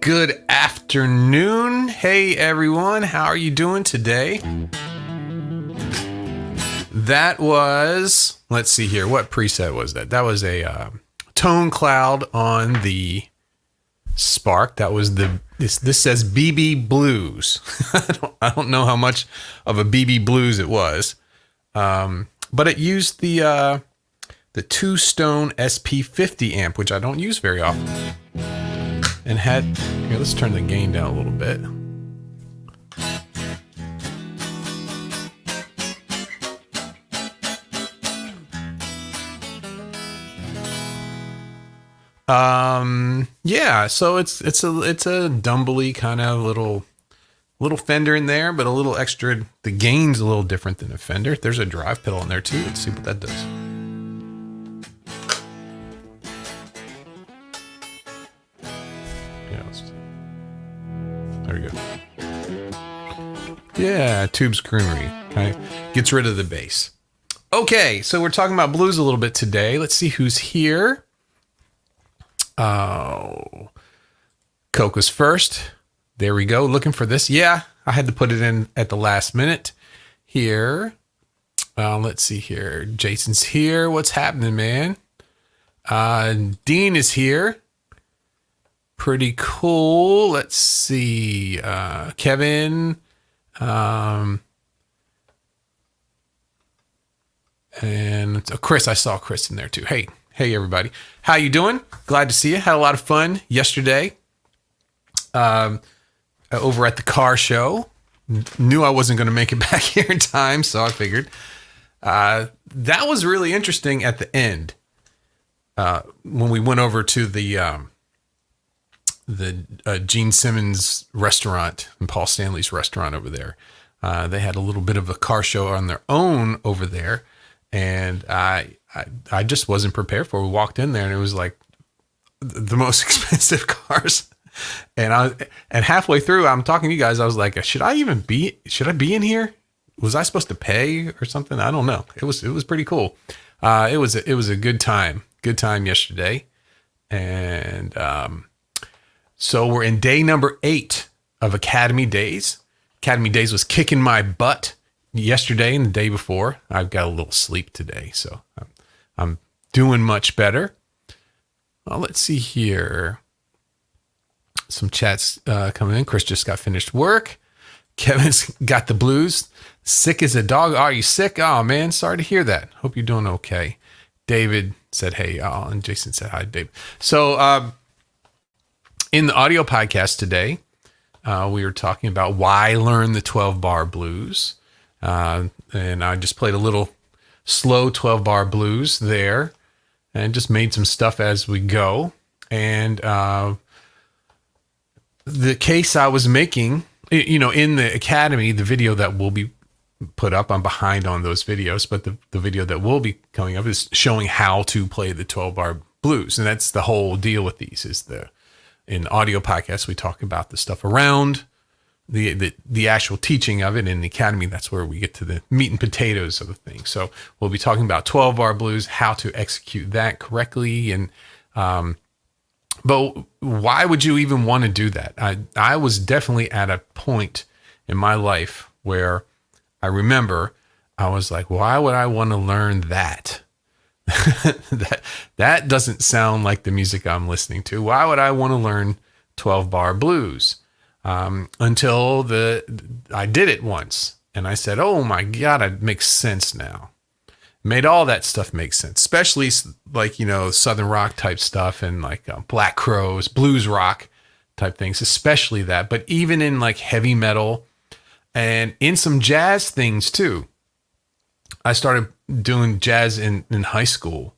Good afternoon. Hey everyone, how are you doing today? That was, let's see here, what preset was that? That was a tone cloud on the Spark. That was this says BB Blues. I don't know how much of a BB Blues it was, but it used the Two Stone SP50 amp, which I don't use very often. And had, here, let's turn the gain down a little bit. Yeah, so it's a dumbly kind of little Fender in there, but a little extra. The gain's a little different than a Fender. There's a drive pedal in there too. Let's see what that does. There we go. Yeah, Tube Screamery. Okay. Gets rid of the bass. Okay, so we're talking about blues a little bit today. Let's see who's here. Oh, Coke was first. There we go. Looking for this. Yeah, I had to put it in at the last minute here. Let's see here. Jason's here. What's happening, man? Dean is here. Pretty cool. Let's see. Kevin. And Chris. I saw Chris in there too. Hey everybody. How you doing? Glad to see you. Had a lot of fun yesterday. Over at the car show. Knew I wasn't going to make it back here in time, so I figured. That was really interesting at the end. When we went over to the Gene Simmons restaurant and Paul Stanley's restaurant over there. They had a little bit of a car show on their own over there. And I just wasn't prepared for it. We walked in there and it was like the most expensive cars. And halfway through, I'm talking to you guys. I was like, should I be in here? Was I supposed to pay or something? I don't know. It was pretty cool. It was a good time yesterday. And, so we're in day number 8 of Academy Days. Academy Days was kicking my butt yesterday and the day before. I've got a little sleep today, so I'm doing much better. Well, let's see here. Some chats coming in. Chris just got finished work. Kevin's got the blues. Sick as a dog. Are you sick? Oh, man, sorry to hear that. Hope you're doing okay. David said, hey, and Jason said hi, Dave. So, in the audio podcast today, we were talking about why learn the 12-bar blues. And I just played a little slow 12-bar blues there and just made some stuff as we go. And the case I was making, in the Academy, the video that we'll be put up. I'm behind on those videos, but the video that will be coming up is showing how to play the 12-bar blues. And that's the whole deal with these is in audio podcasts, we talk about the stuff around the actual teaching of it. In the academy, that's where we get to the meat and potatoes of the thing. So we'll be talking about 12-bar blues, how to execute that correctly. And, but why would you even want to do that? I was definitely at a point in my life where I remember I was like, why would I want to learn that? that doesn't sound like the music I'm listening to. Why would I want to learn 12-bar blues? Until I did it once and I said, oh my God, it makes sense now. Made all that stuff make sense, especially like, Southern rock type stuff and like Black Crowes, blues rock type things, especially that, but even in like heavy metal and in some jazz things too. I started doing jazz in high school,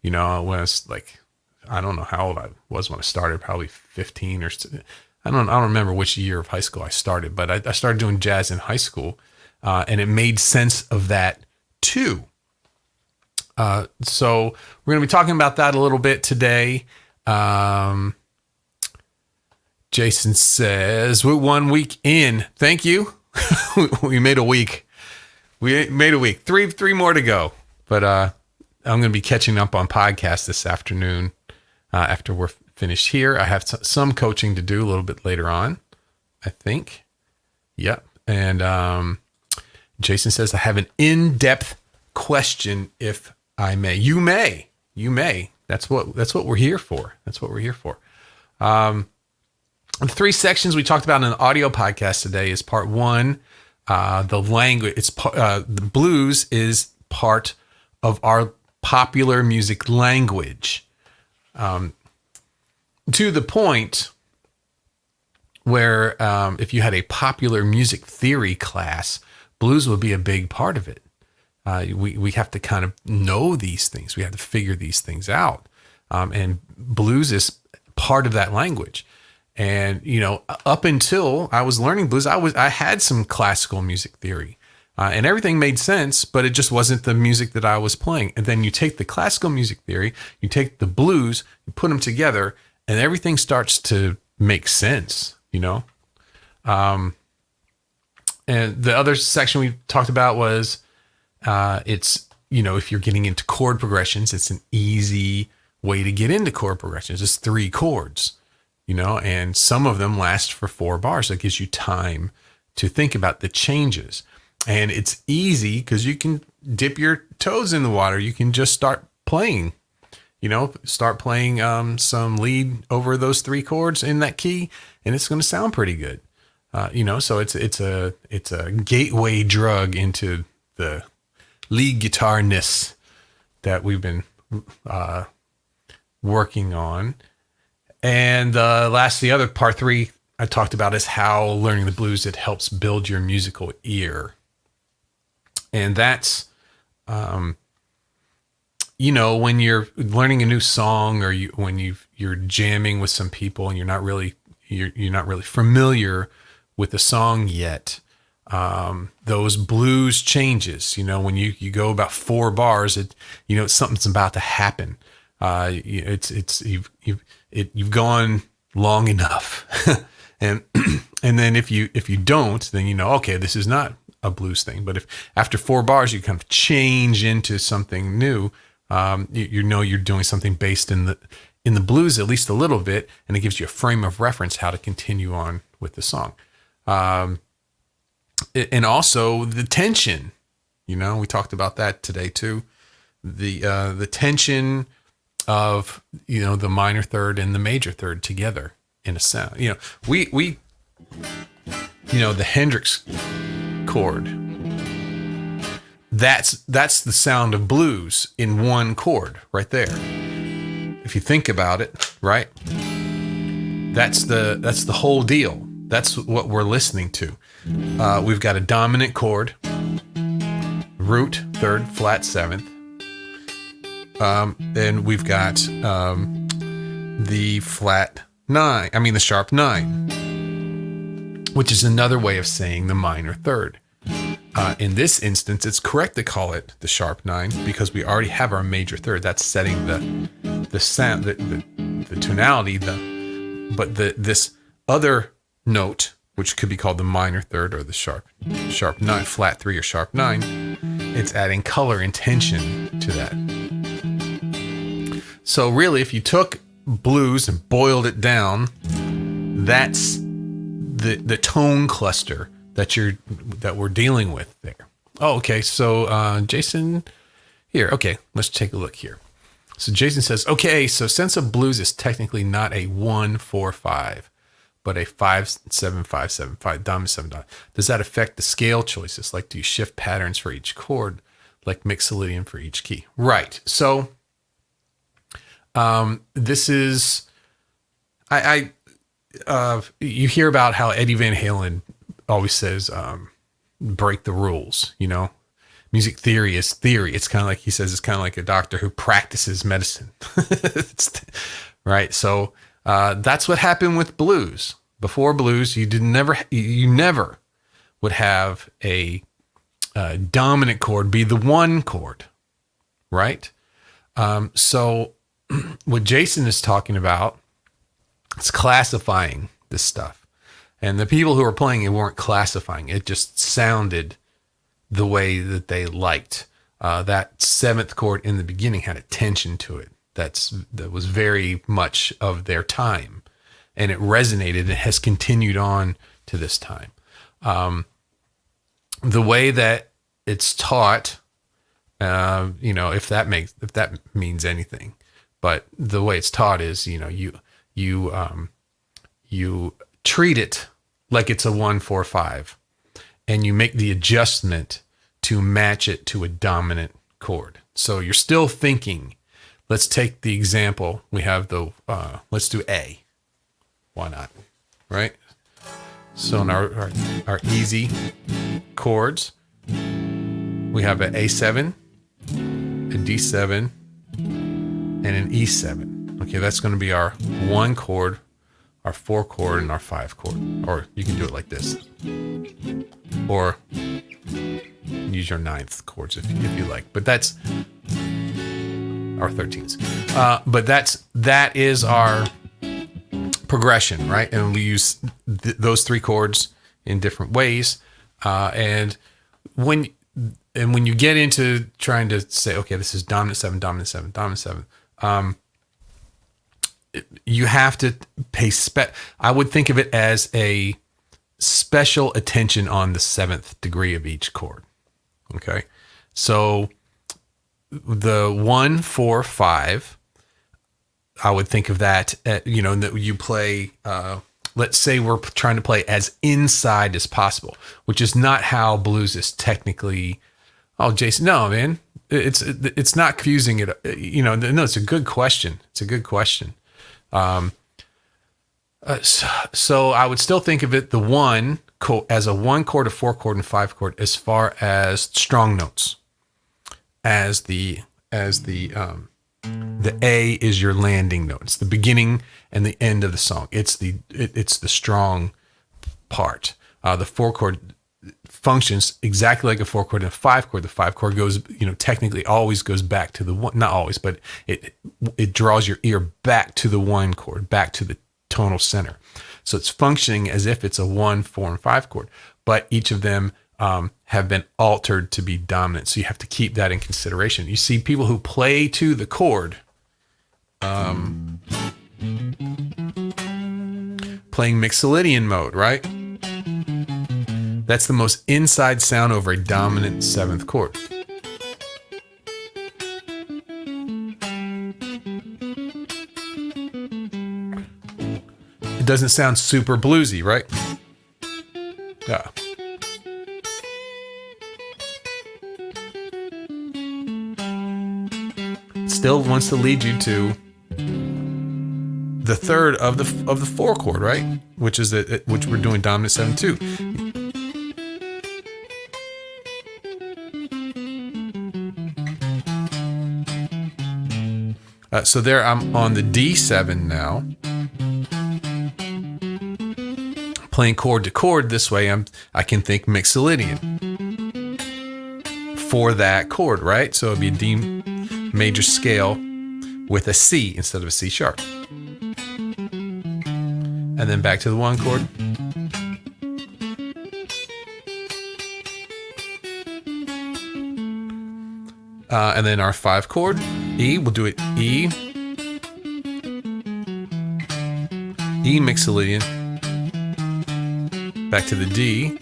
when I was like, I don't know how old I was when I started, probably 15 or I don't remember which year of high school I started, but I started doing jazz in high school, and it made sense of that too. So we're going to be talking about that a little bit today. Jason says, we're 1 week in. Thank you. We made a week. We made a week. Three more to go. But I'm going to be catching up on podcasts this afternoon after we're finished here. I have some coaching to do a little bit later on, I think. Yep. And Jason says, I have an in-depth question if I may. You may. That's what we're here for. The 3 sections we talked about in an audio podcast today is part 1. The language, the blues is part of our popular music language. To the point where if you had a popular music theory class, blues would be a big part of it. We have to kind of know these things. We have to figure these things out. And blues is part of that language. And, up until I was learning blues, I had some classical music theory and everything made sense, but it just wasn't the music that I was playing. And then you take the classical music theory, you take the blues, you put them together, and everything starts to make sense, And the other section we talked about was it's, if you're getting into chord progressions, it's an easy way to get into chord progressions. It's 3 chords. And some of them last for 4 bars. That gives you time to think about the changes. And it's easy because you can dip your toes in the water. You can just start playing, some lead over those 3 chords in that key, and it's going to sound pretty good. So it's a gateway drug into the lead guitar-ness that we've been working on. And last, the other part 3 I talked about is how learning the blues, it helps build your musical ear. And that's, when you're learning a new song or when you're jamming with some people and you're not really familiar with the song yet, those blues changes, when you go about 4 bars, something's about to happen. You've gone long enough. and then if you don't, then okay, this is not a blues thing. But if after 4 bars you kind of change into something new, you're doing something based in the blues at least a little bit, and it gives you a frame of reference how to continue on with the song. And also the tension, we talked about that today too. The tension of, the minor third and the major third together in a sound. The Hendrix chord, that's the sound of blues in 1 chord right there. If you think about it, right? That's the whole deal. That's what we're listening to. We've got a dominant chord, root, 3rd, flat, 7th. And we've got the sharp 9, which is another way of saying the minor third. In this instance, it's correct to call it the sharp 9 because we already have our major third. That's setting the sound, the tonality. But this other note, which could be called the minor third or the sharp 9, flat 3 or sharp 9, it's adding color and tension to that. So really, if you took blues and boiled it down, that's the tone cluster that we're dealing with there. Oh, okay. So Jason, here. Okay, let's take a look here. So Jason says, okay, so since a blues is technically not a 1-4-5, but a 5-7-5-7-5 dominant 7 dominant, does that affect the scale choices? Like, do you shift patterns for each chord, like mixolydian for each key? Right. So this is you hear about how Eddie Van Halen always says, break the rules, music theory is theory. It's kind of like, he says, it's kind of like a doctor who practices medicine. Right. So, that's what happened with blues. Before blues, you never would have a dominant chord be the 1 chord. Right. So what Jason is talking about is classifying this stuff. And the people who were playing it weren't classifying. It just sounded the way that they liked. That 7th chord in the beginning had a tension to it that was very much of their time. And it resonated and has continued on to this time. The way that it's taught, if that means anything, but the way it's taught is, you treat it like it's a 1-4-5, and you make the adjustment to match it to a dominant chord. So you're still thinking. Let's take the example. We have let's do A. Why not? Right? So in our easy chords, we have an A7, a D7, and an E7. Okay, that's going to be our 1 chord, our 4 chord, and our 5 chord. Or you can do it like this. Or use your 9th chords if you like. But that's our 13s. But that is our progression, right? And we use those 3 chords in different ways. And when you get into trying to say, okay, this is dominant 7, dominant 7, dominant 7, you have to pay I would think of it as a special attention on the 7th degree of each chord. Okay. So the 1-4-5, I would think of that, that you play, let's say we're trying to play as inside as possible, which is not how blues is technically. Oh, Jason, no, man, it's not confusing it. No, it's a good question. It's a good question. So I would still think of it, the 1 as a 1 chord, a 4 chord, and 5 chord, as far as strong notes, as the A is your landing note. It's the beginning and the end of the song. It's the strong part. The 4 chord functions exactly like a 4 chord and a 5 chord. The 5 chord goes, technically always goes back to the 1, not always, but it draws your ear back to the 1 chord, back to the tonal center. So it's functioning as if it's a 1, 4, and 5 chord, but each of them have been altered to be dominant. So you have to keep that in consideration. You see people who play to the chord, playing mixolydian mode, right? That's the most inside sound over a dominant 7th chord. It doesn't sound super bluesy, right? Yeah. Still wants to lead you to the third of the 4 chord, right? Which is which we're doing dominant 7-2. So there I'm on the D7 now. Playing chord to chord this way, I can think mixolydian. for that chord, right? So it'd be a D major scale with a C instead of a C sharp. And then back to the 1 chord. And then our 5 chord, E, we'll do it E, E mixolydian, back to the D,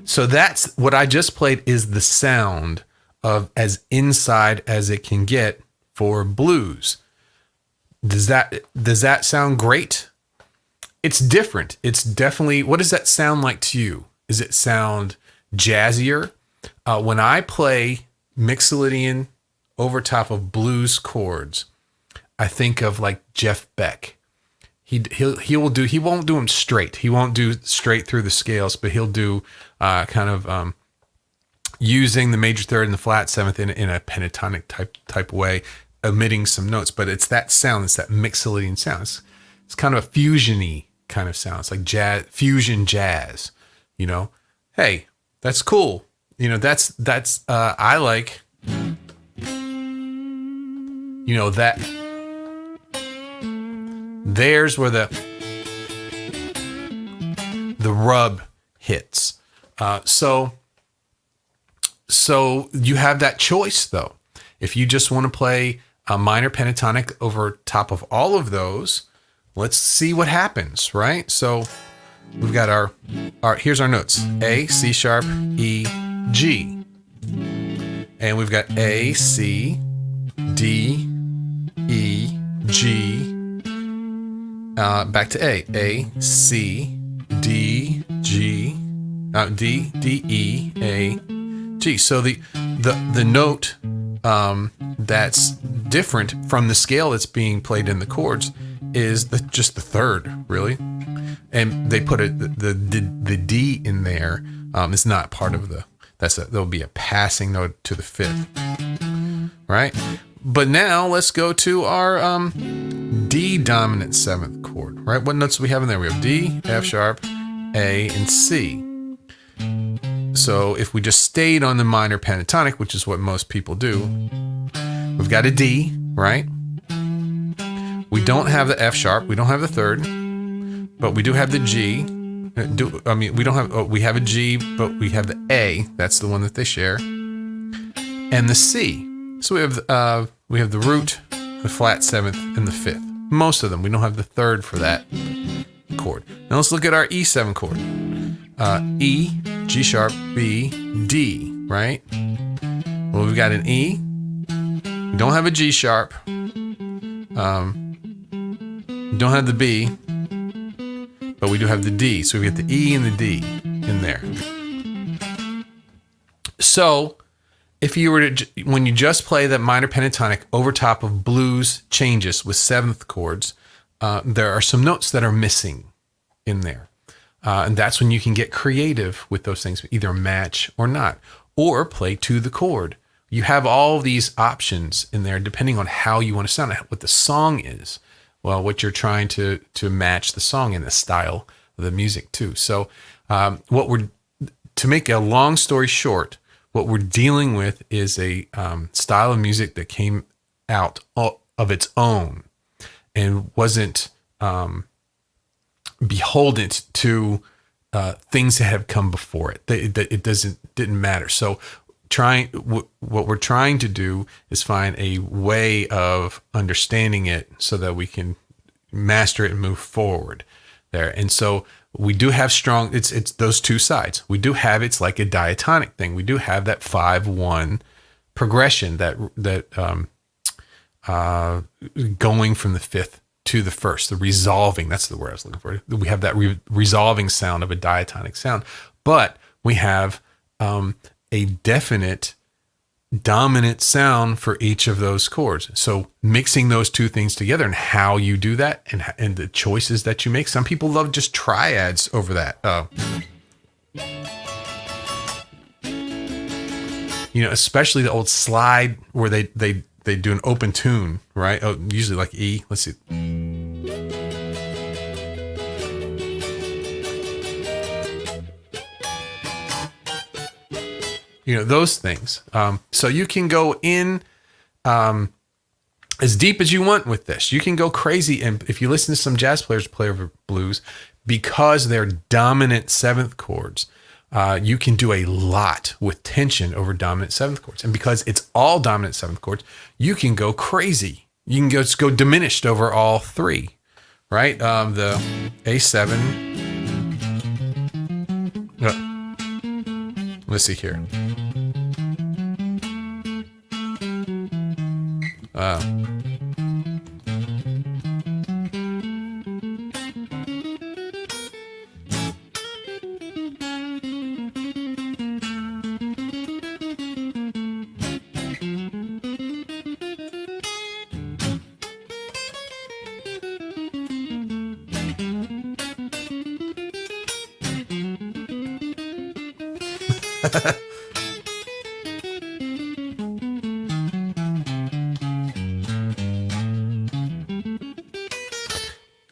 so that's what I just played is the sound of as inside as it can get for blues. Does that sound great? It's different. It's definitely, what does that sound like to you? Does it sound jazzier? When I play mixolydian over top of blues chords, I think of like Jeff Beck. He won't do them straight. He won't do straight through the scales, but he'll do using the major third and the flat seventh in a pentatonic type way, omitting some notes. But it's that sound. It's that mixolydian sound. It's kind of a fusion-y kind of sound. It's like jazz, fusion jazz. You know, hey, that's cool. You know, that's I like. You know that. There's where the rub hits. So you have that choice though. If you just want to play a minor pentatonic over top of all of those, let's see what happens, right? So we've got our here's our notes: A, C sharp, E, G, and we've got A, C, D, E, G. Back to A, C, D, G, D, E, A, G. So the note that's different from the scale that's being played in the chords is just the third, really. And they put the D in there. It's not part of there'll be a passing note to the fifth, right? But now let's go to our D dominant seventh chord, right? What notes do we have in there? We have D, F sharp, A, and C. So if we just stayed on the minor pentatonic, which is what most people do, we've got a D, right? We don't have the F sharp, we don't have the third, but we do have the G. We have a G, but we have the A. That's the one that they share, and the C. So we have the root, the flat seventh, and the fifth. Most of them. We don't have the third for that chord. Now let's look at our E7 chord. E, G sharp, B, D, right? Well, we've got an E. We don't have a G sharp. We don't have the B, but we do have the D. So we get the E and the D in there. So if you were to, when you just play that minor pentatonic over top of blues changes with seventh chords, there are some notes that are missing in there. And that's when you can get creative with those things, either match or not, or play to the chord. You have all these options in there depending on how you want to sound, what the song is. Well, what you're trying to match the song in the style of the music too. So to make a long story short, what we're dealing with is a style of music that came out of its own and wasn't beholden to things that have come before it. It didn't matter. So what we're trying to do is find a way of understanding it so that we can master it and move forward there. And so we do have strong, it's those two sides. We do have, it's like a diatonic thing. We do have that 5-1 progression that going from the fifth to the first, the resolving, that's the word I was looking for. We have that resolving sound of a diatonic sound, but we have a definite dominant sound for each of those chords. So mixing those two things together and how you do that and the choices that you make. Some people love just triads over that. Especially the old slide where they they do an open tune, right? Oh, usually like E. Let's see. You know, those things. So you can go in as deep as you want with this. You can go crazy. And if you listen to some jazz players play over blues, because they're dominant seventh chords, you can do a lot with tension over dominant seventh chords. And because it's all dominant seventh chords, you can go crazy. You can just go diminished over all three, right? The A7. Let's see here.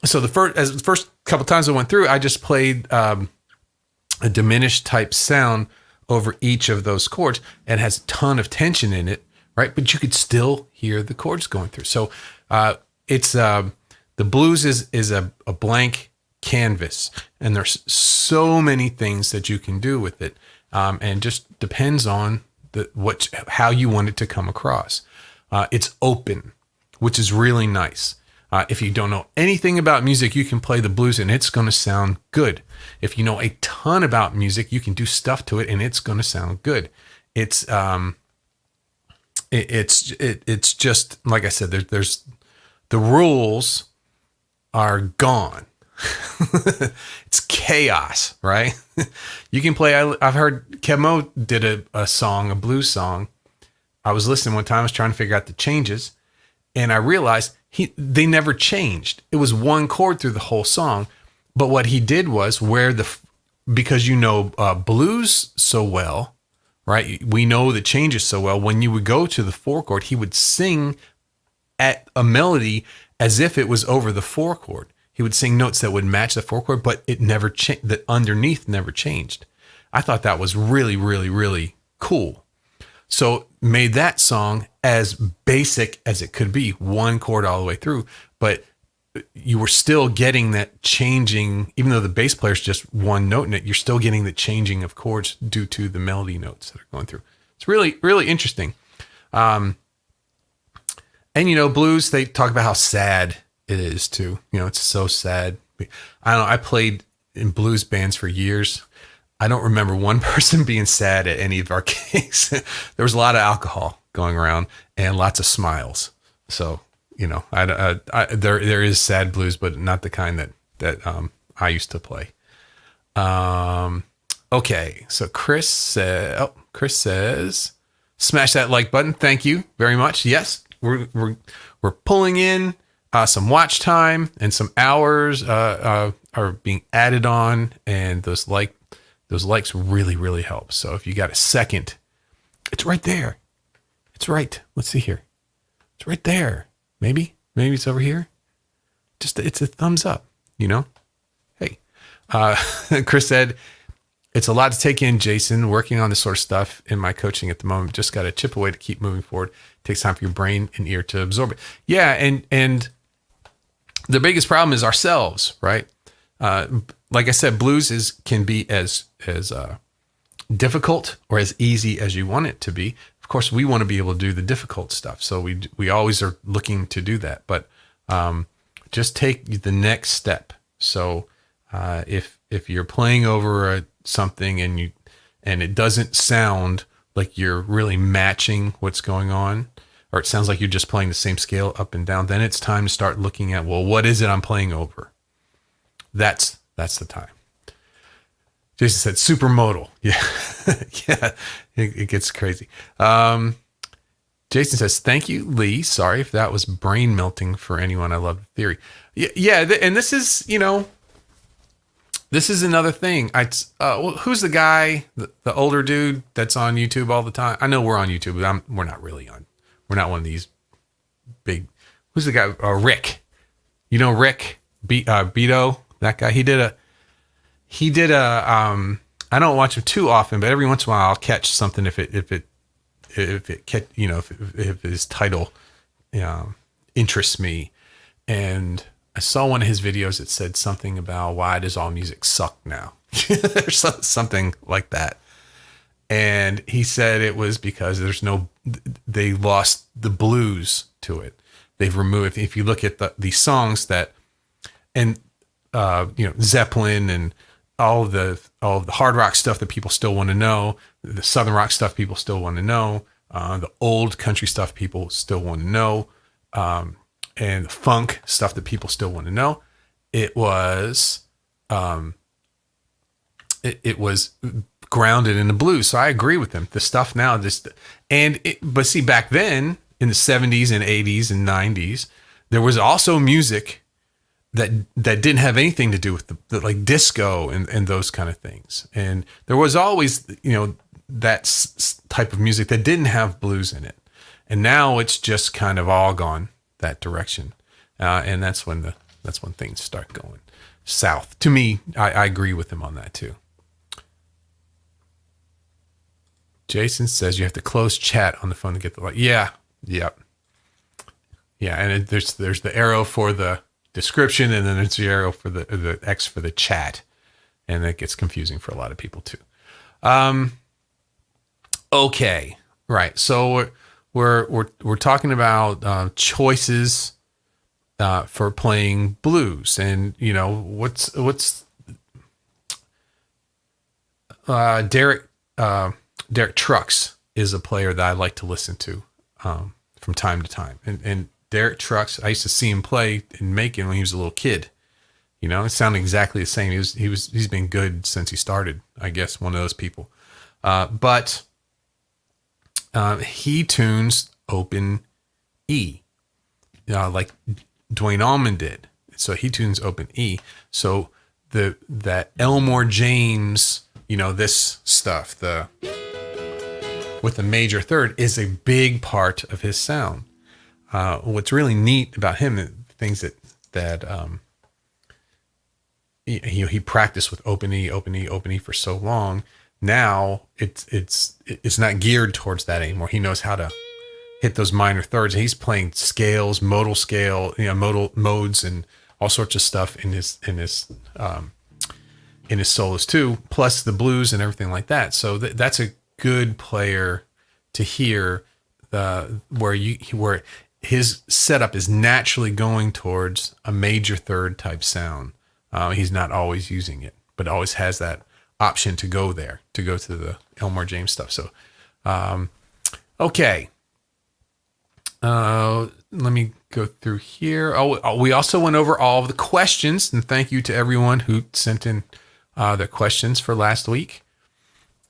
So the first couple times I went through, I just played a diminished type sound over each of those chords, and it has a ton of tension in it, right? But you could still hear the chords going through. So it's the blues is a blank canvas, and there's so many things that you can do with it, and just depends on how you want it to come across. It's open, which is really nice. If you don't know anything about music, you can play the blues and it's going to sound good. If you know a ton about music, you can do stuff to it and it's going to sound good. It's just like I said. There's the rules are gone. It's chaos, right? You can play. I've heard Kemo did a song, a blues song. I was listening one time. I was trying to figure out the changes, and I realized they never changed. It was one chord through the whole song. But what he did was because you know blues so well, right? We know the changes so well. When you would go to the four chord, he would sing at a melody as if it was over the four chord. He would sing notes that would match the four chord, but it never changed. The underneath never changed. I thought that was really, really, really cool. So made that song as basic as it could be, one chord all the way through, but you were still getting that changing, even though the bass player's just one note in it, you're still getting the changing of chords due to the melody notes that are going through. It's really, really interesting. And you know, blues, they talk about how sad it is too. You know, it's so sad. I don't know. I played in blues bands for years. I don't remember one person being sad at any of our gigs. There was a lot of alcohol going around and lots of smiles. So, you know, there is sad blues, but not the kind that I used to play. Okay, so Chris says, smash that like button. Thank you very much. Yes, we're pulling in some watch time, and some hours are being added on, and those likes really, really help. So if you got a second, it's right there. It's right. Let's see here. It's right there. Maybe it's over here. It's a thumbs up, you know? Hey, Chris said, it's a lot to take in, Jason, working on this sort of stuff in my coaching at the moment. Just got to chip away to keep moving forward. It takes time for your brain and ear to absorb it. Yeah. And the biggest problem is ourselves, right? Like I said, blues can be as difficult or as easy as you want it to be. Of course, we want to be able to do the difficult stuff, so we always are looking to do that. But just take the next step. So if you're playing over something and it doesn't sound like you're really matching what's going on, or it sounds like you're just playing the same scale up and down, then it's time to start looking at, well, what is it I'm playing over? That's the time. Jason said supermodal. Yeah. Yeah. It gets crazy. Jason says, thank you, Lee. Sorry if that was brain melting for anyone. I love the theory. Yeah. And this is, you know, this is another thing. Who's the guy, the older dude that's on YouTube all the time? I know we're on YouTube, but we're not really on. We're not one of these big, who's the guy? Rick. You know Rick Beto, that guy. He did a. I don't watch him too often, but every once in a while I'll catch something if his title interests me. And I saw one of his videos that said something about why does all music suck now? There's something like that. And he said it was because they lost the blues to it. They've removed, if you look at the songs that, and Zeppelin and all of the hard rock stuff that people still want to know, the southern rock stuff people still want to know, the old country stuff people still want to know, and the funk stuff that people still want to know. It was it was grounded in the blues. So I agree with them. The stuff now but see, back then in the 70s and 80s and 90s, there was also music that didn't have anything to do with the like disco and those kind of things. And there was always, that type of music that didn't have blues in it. And now it's just kind of all gone that direction. And that's when things start going south. To me, I agree with him on that too. Jason says you have to close chat on the phone to get the light. Yeah. Yep. Yeah. And there's the arrow for the description, and then there's the arrow for the X for the chat. And that gets confusing for a lot of people too. Okay. Right. So we're talking about choices for playing blues, and what's Derek Trucks is a player that I like to listen to from time to time. And Derek Trucks, I used to see him play in Macon when he was a little kid. It sounded exactly the same. He's been good since he started, I guess, one of those people. But he tunes open E, like Dwayne Allman did. So he tunes open E. So that Elmore James, this stuff, with the major third is a big part of his sound. What's really neat about him, things that he practiced with open E for so long. Now it's not geared towards that anymore. He knows how to hit those minor thirds. He's playing scales, modal scale, modal modes, and all sorts of stuff in his solos too. Plus the blues and everything like that. So that's a good player to hear, where his setup is naturally going towards a major third type sound. He's not always using it, but always has that option to go there, to go to the Elmore James stuff. So, okay. Let me go through here. We also went over all of the questions, and thank you to everyone who sent in their questions for last week.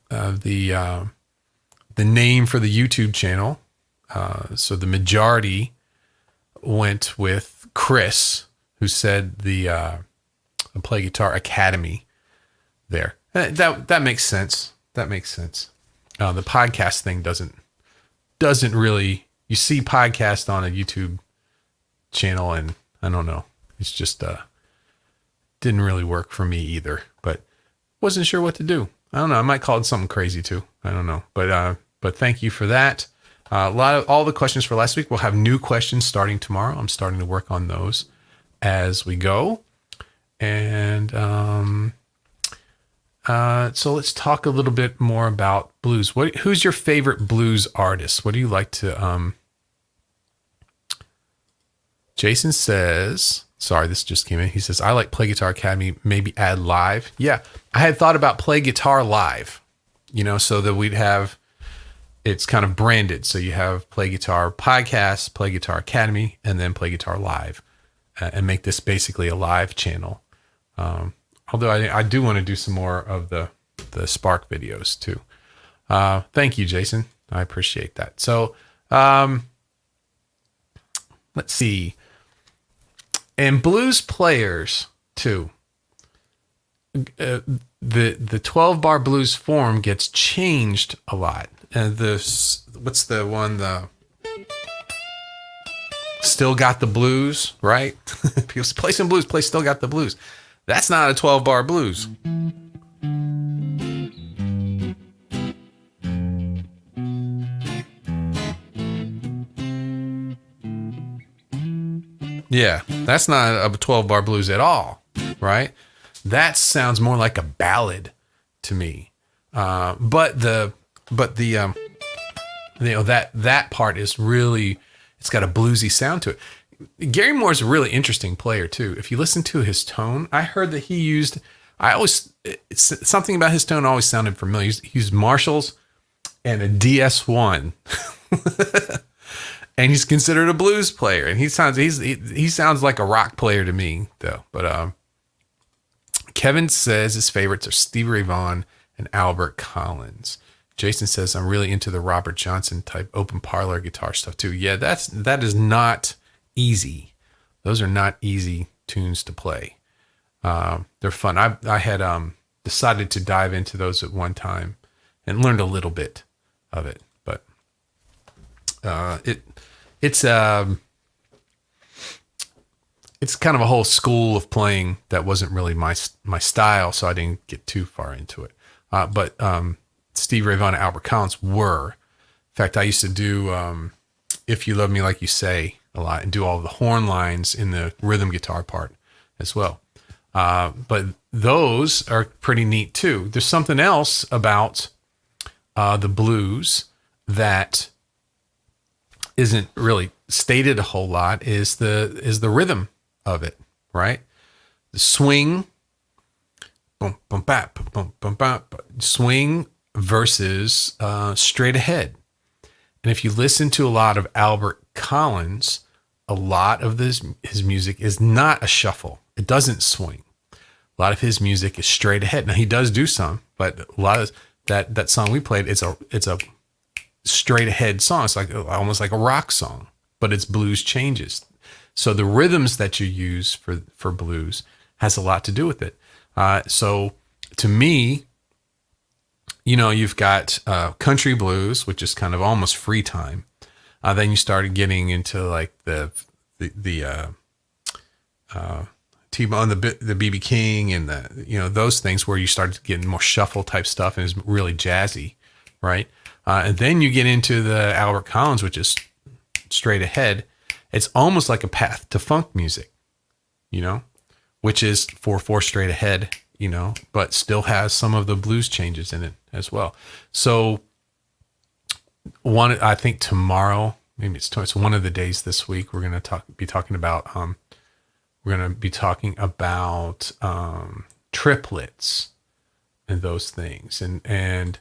The name for the YouTube channel. So the majority went with Chris, who said the Play Guitar Academy there. That makes sense. That makes sense. The podcast thing doesn't really, you see podcast on a YouTube channel, and I don't know. It's just didn't really work for me either, but wasn't sure what to do. I don't know. I might call it something crazy too. I don't know. But thank you for that. All the questions for last week. We'll have new questions starting tomorrow. I'm starting to work on those as we go. And so let's talk a little bit more about blues. Who's your favorite blues artist? What do you like to? Jason says, sorry, this just came in. He says, I like Play Guitar Academy, maybe add live. Yeah, I had thought about Play Guitar Live, so that we'd have, it's kind of branded. So you have Play Guitar Podcast, Play Guitar Academy, and then Play Guitar Live, and make this basically a live channel. Although I do want to do some more of the Spark videos too. Thank you, Jason. I appreciate that. So let's see. And blues players too. The 12 bar blues form gets changed a lot. And what's the one, Still Got the Blues, right? People say, play some blues, play Still Got the Blues. That's not a 12-bar blues. Yeah, that's not a 12-bar blues at all, right? That sounds more like a ballad to me. But the that part is really, it's got a bluesy sound to it. Gary Moore's a really interesting player too. If you listen to his tone, I heard that he used, something about his tone always sounded familiar. He used Marshalls and a DS1. And he's considered a blues player, and he sounds like a rock player to me, though. But Kevin says his favorites are Stevie Ray Vaughan and Albert Collins. Jason says I'm really into the Robert Johnson type open parlor guitar stuff too. Yeah, that is not easy. Those are not easy tunes to play. They're fun. I had decided to dive into those at one time and learned a little bit of it, but it's kind of a whole school of playing that wasn't really my style, so I didn't get too far into it. But Steve Ray Vaughan and Albert Collins were. In fact, I used to do If You Love Me Like You Say a lot and do all the horn lines in the rhythm guitar part as well. But those are pretty neat too. There's something else about the blues that isn't really stated a whole lot is the rhythm of it, right? The swing, boom, boom, bap, boom, boom, bap, swing versus straight ahead. And if you listen to a lot of Albert Collins, a lot of his music is not a shuffle. It doesn't swing. A lot of his music is straight ahead. Now he does do some, but a lot of that song we played, it's a straight ahead song. It's like almost like a rock song, but it's blues changes. So the rhythms that you use for blues has a lot to do with it. So to me, you've got country blues, which is kind of almost free time. Then you started getting into like the T-Bone, the B.B. King, and those things where you started getting more shuffle type stuff and it's really jazzy, right? And then you get into the Albert Collins, which is straight ahead. It's almost like a path to funk music, which is 4/4 straight ahead, but still has some of the blues changes in it as well. So I think tomorrow, maybe it's one of the days this week, we're going to be talking about triplets and those things, and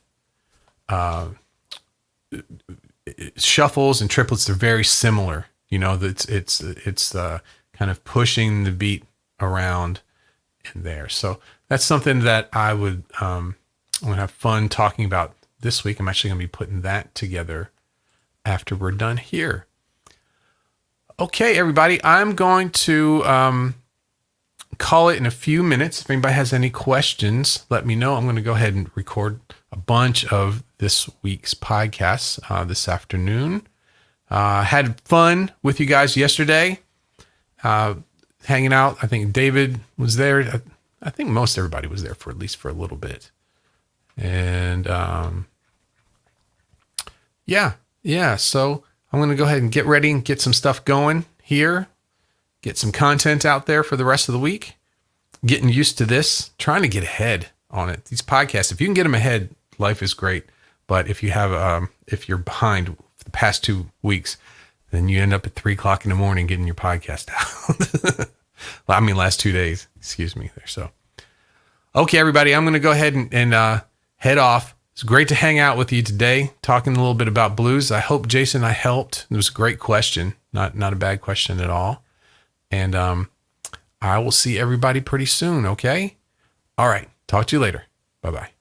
shuffles and triplets. They're very similar. It's kind of pushing the beat around in there. So that's something that I would have fun talking about this week. I'm actually going to be putting that together after we're done here. Okay, everybody, I'm going to call it in a few minutes. If anybody has any questions, let me know. I'm going to go ahead and record a bunch of this week's podcasts this afternoon. Had fun with you guys yesterday, hanging out. I think David was there. I think most everybody was there for at least for a little bit. And yeah. So I'm going to go ahead and get ready and get some stuff going here. Get some content out there for the rest of the week. Getting used to this, trying to get ahead on it. These podcasts, if you can get them ahead, life is great. But if you're behind the past 2 weeks, then you end up at 3:00 in the morning getting your podcast out. Last 2 days, excuse me there. So, okay, everybody, I'm going to go ahead and head off. It's great to hang out with you today, talking a little bit about blues. I hope, Jason, I helped. It was a great question, not a bad question at all. And I will see everybody pretty soon, okay? All right, talk to you later. Bye-bye.